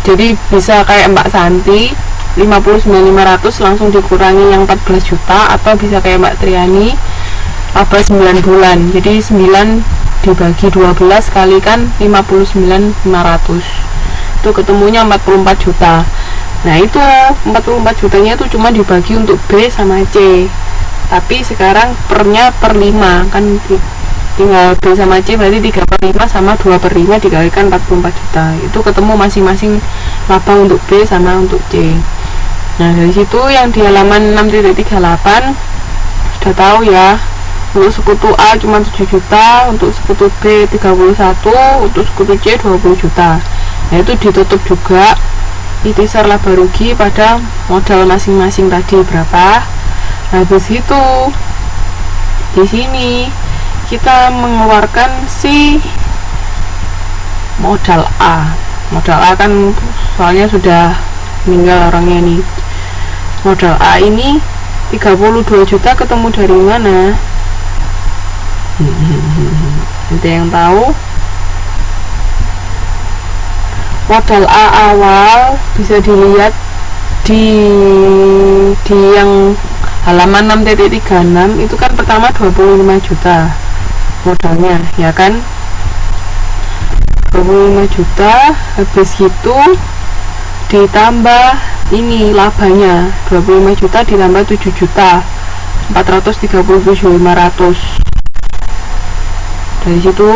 Jadi bisa kayak Mbak Santi 59.500 langsung dikurangi yang 14 juta, atau bisa kayak Mbak Triani laba 9 bulan. Jadi 9 dibagi 12 kalikan 59.500, itu ketemunya 44 juta. Nah itu 44 jutanya itu cuma dibagi untuk B sama C, tapi sekarang pernya per 5 kan, tinggal B sama C berarti 3/5 sama 2/5 dikalikan 44 juta, itu ketemu masing-masing laba untuk B sama untuk C. Nah dari situ yang di halaman 6.38 sudah tahu ya, untuk sekutu A cuma 7 juta, untuk sekutu B 31, untuk sekutu C 20 juta. Nah itu ditutup juga ikhtisar laba rugi pada modal masing-masing tadi berapa. Habis itu di sini kita mengeluarkan si modal A. Modal A kan soalnya sudah meninggal orangnya nih. Modal A ini 32 juta ketemu dari mana? Ada yang tahu? Modal A awal bisa dilihat di yang halaman 6.36 itu kan pertama 25 juta modalnya ya kan, 25 juta. Habis itu ditambah ini labanya 25 juta ditambah 7 juta 437.500, dari situ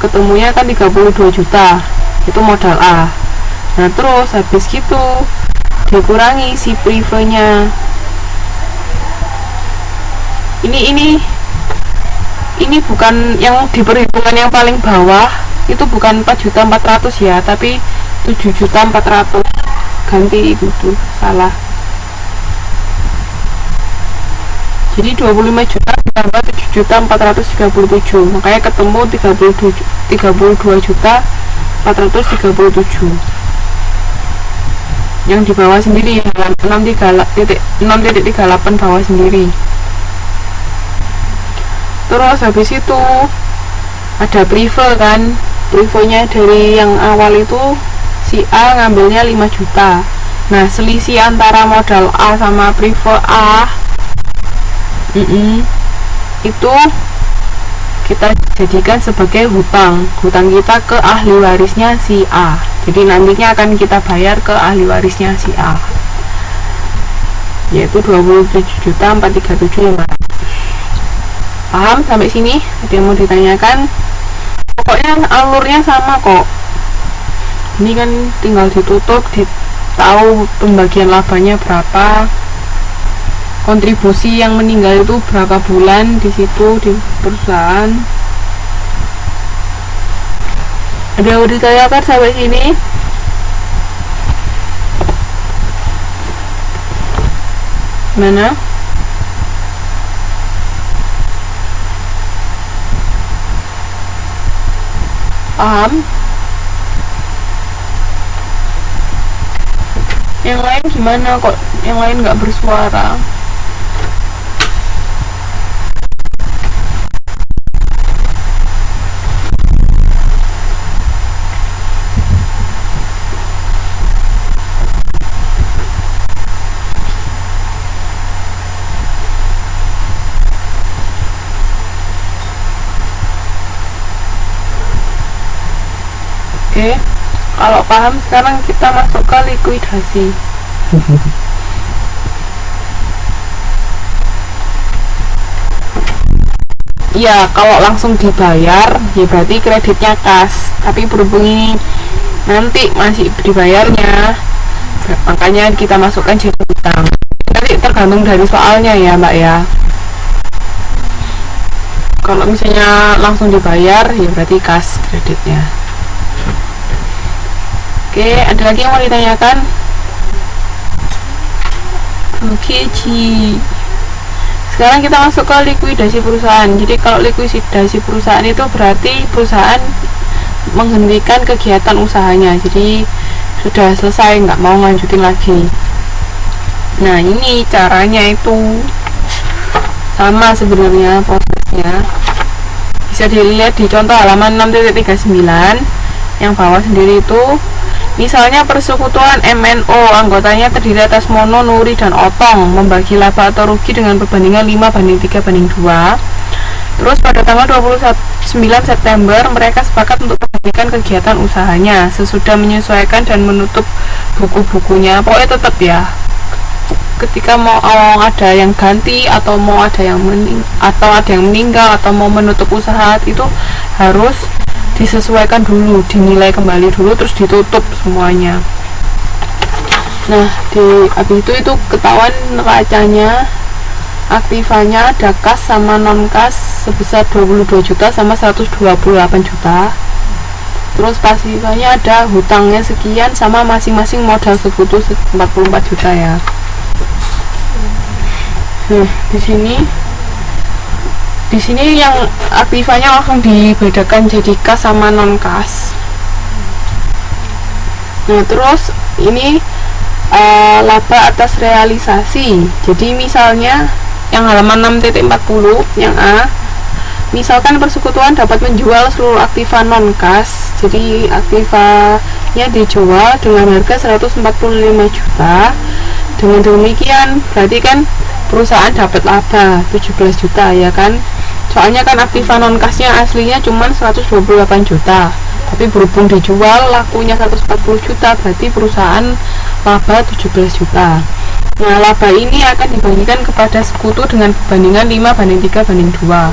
ketemunya kan 32 juta, itu modal A. Nah terus habis gitu dikurangi si privenya. Ini bukan yang di perhitungan yang paling bawah, itu bukan 4.400.000 ya, tapi 7.400.000. ganti itu tuh salah. Jadi 25 juta ditambah 7.437, makanya ketemu 32 juta 437. Yang di bawah sendiri ya, 6.38 bawah sendiri. Terus habis itu ada prive kan, privenya dari yang awal itu si A ngambilnya 5 juta. Nah selisih antara modal A sama prive A itu kita jadikan sebagai hutang kita ke ahli warisnya si A. Jadi nantinya akan kita bayar ke ahli warisnya si A, yaitu 27.437.500. Paham sampai sini? Ada yang mau ditanyakan? Pokoknya alurnya sama kok. Ini kan tinggal ditutup, tahu pembagian labanya berapa, kontribusi yang meninggal itu berapa bulan di situ di perusahaan. Ada yang mau ditanyakan sampai sini? Mana? Paham? Yang lain gimana kok? Yang lain nggak bersuara. Oke, kalau paham sekarang kita masuk ke likuidasi. Ya, kalau langsung dibayar ya berarti kreditnya kas, tapi berhubung ini nanti masih dibayarnya, makanya kita masukkan jadi hutang. Nanti tergantung dari soalnya ya Mbak ya. Kalau misalnya langsung dibayar ya berarti kas kreditnya. Oke, ada lagi yang mau ditanyakan? Oke, sekarang kita masuk ke likuidasi perusahaan. Jadi kalau likuidasi perusahaan itu berarti perusahaan menghentikan kegiatan usahanya, jadi sudah selesai, nggak mau lanjutin lagi. Nah ini caranya itu sama sebenarnya prosesnya, bisa dilihat di contoh halaman 6.39 yang bawah sendiri itu. Misalnya persekutuan MNO, anggotanya terdiri atas Mono, Nuri, dan Otong, membagi laba atau rugi dengan perbandingan 5:3:2. Terus pada tanggal 29 September mereka sepakat untuk menghentikan kegiatan usahanya sesudah menyesuaikan dan menutup buku-bukunya. Pokoknya tetap ya, ketika mau ada yang ganti atau mau ada yang meninggal atau mau menutup usaha itu harus disesuaikan dulu, dinilai kembali dulu, terus ditutup semuanya. Nah, habis itu ketahuan neracanya, aktifanya ada kas sama non kas sebesar 22 juta sama 128 juta. Terus pasifnya ada hutangnya sekian sama masing-masing modal sekutu 44 juta ya. Nah, di sini yang aktifanya langsung dibedakan jadi kas sama non kas. Nah, terus ini laba atas realisasi. Jadi misalnya yang halaman 6.40 yang A, misalkan persekutuan dapat menjual seluruh aktiva non kas. Jadi aktivanya dijual dengan harga 145 juta. Dengan demikian berarti kan perusahaan dapat laba 17 juta ya kan, soalnya kan aktiva non kasnya aslinya cuma 128 juta, tapi berhubung dijual lakunya 140 juta, berarti perusahaan laba 17 juta. Nah, laba ini akan dibagikan kepada sekutu dengan perbandingan 5:3:2.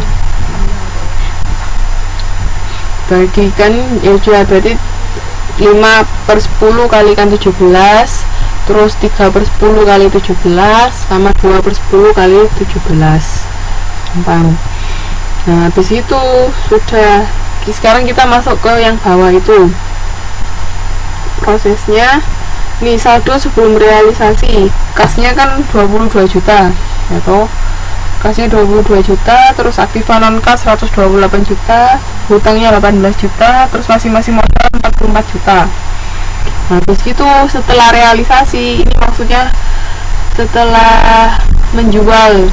Bagikan ya jual berarti 5/10 kali kan 17, terus 3/10 kali 17 sama 2/10 kali 17. Gampang. Nah, habis itu sudah. Sekarang kita masuk ke yang bawah itu prosesnya. Ini saldo sebelum realisasi, kasnya kan 22 juta ya toh, kasnya 22 juta, terus aktiva non kas 128 juta, hutangnya 18 juta, terus masing-masing modal 44 juta. Nah, terus itu setelah realisasi, ini maksudnya setelah menjual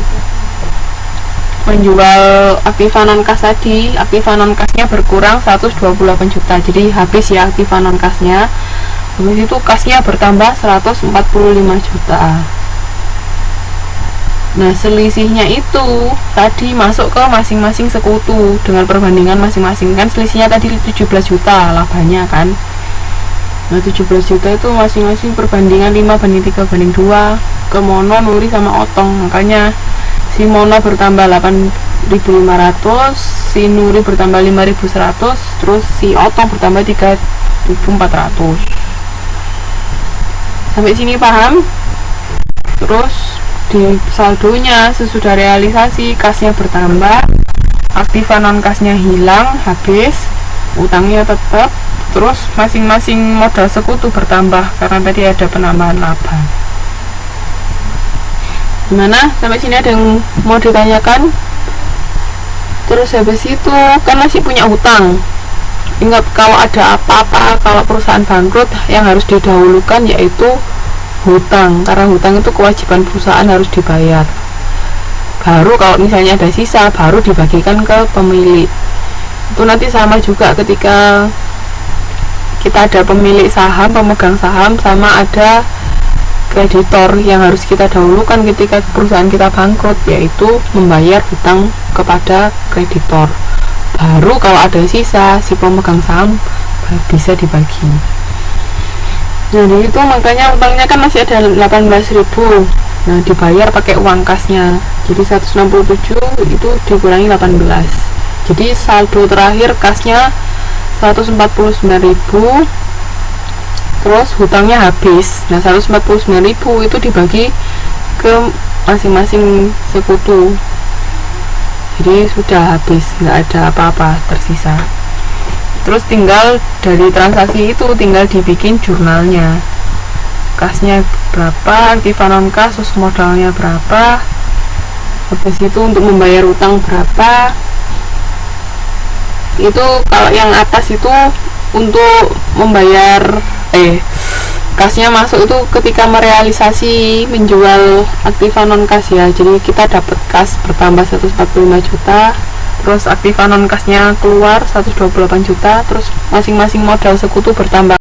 aktiva non kas tadi, aktiva non kasnya berkurang 128 juta, jadi habis ya aktiva non kasnya. Habis itu kasnya bertambah 145 juta. Nah, selisihnya itu tadi masuk ke masing-masing sekutu dengan perbandingan masing-masing, kan selisihnya tadi 17 juta labanya kan. Nah, 17 juta itu masing-masing perbandingan 5:3:2 ke Mono, Nuri, sama Otong. Makanya si Mono bertambah 8.500, si Nuri bertambah 5.100, terus si Otong bertambah 3.400. Sampai sini paham? Terus di saldonya sesudah realisasi, kasnya bertambah, aktiva non kasnya hilang, habis, utangnya tetap, terus masing-masing modal sekutu bertambah karena tadi ada penambahan laba. Gimana? Sampai sini ada yang mau ditanyakan? Terus habis itu kan masih punya hutang. Ingat, kalau ada apa-apa, kalau perusahaan bangkrut, yang harus didahulukan yaitu hutang, karena hutang itu kewajiban perusahaan harus dibayar. Baru kalau misalnya ada sisa, baru dibagikan ke pemilik. Itu nanti sama juga ketika kita ada pemilik saham, pemegang saham, sama ada kreditor yang harus kita dahulukan ketika perusahaan kita bangkrut, yaitu membayar hutang kepada kreditor. Baru kalau ada sisa, si pemegang saham bisa dibagi. Jadi itu makanya utangnya kan masih ada 18.000. Nah, dibayar pakai uang kasnya. Jadi 167 itu dikurangi 18. Jadi saldo terakhir kasnya 149.000. Terus hutangnya habis. Nah, 149.000 itu dibagi ke masing-masing sekutu. Jadi sudah habis, nggak ada apa-apa tersisa. Terus tinggal dari transaksi itu tinggal dibikin jurnalnya, kasnya berapa, aktiva non kas, terus modalnya berapa, habis itu untuk membayar utang berapa. Itu kalau yang atas itu untuk membayar kasnya masuk itu ketika merealisasi menjual aktiva non kas ya. Jadi kita dapat kas bertambah 145 juta, terus aktiva non kasnya keluar 128 juta, terus masing-masing modal sekutu bertambah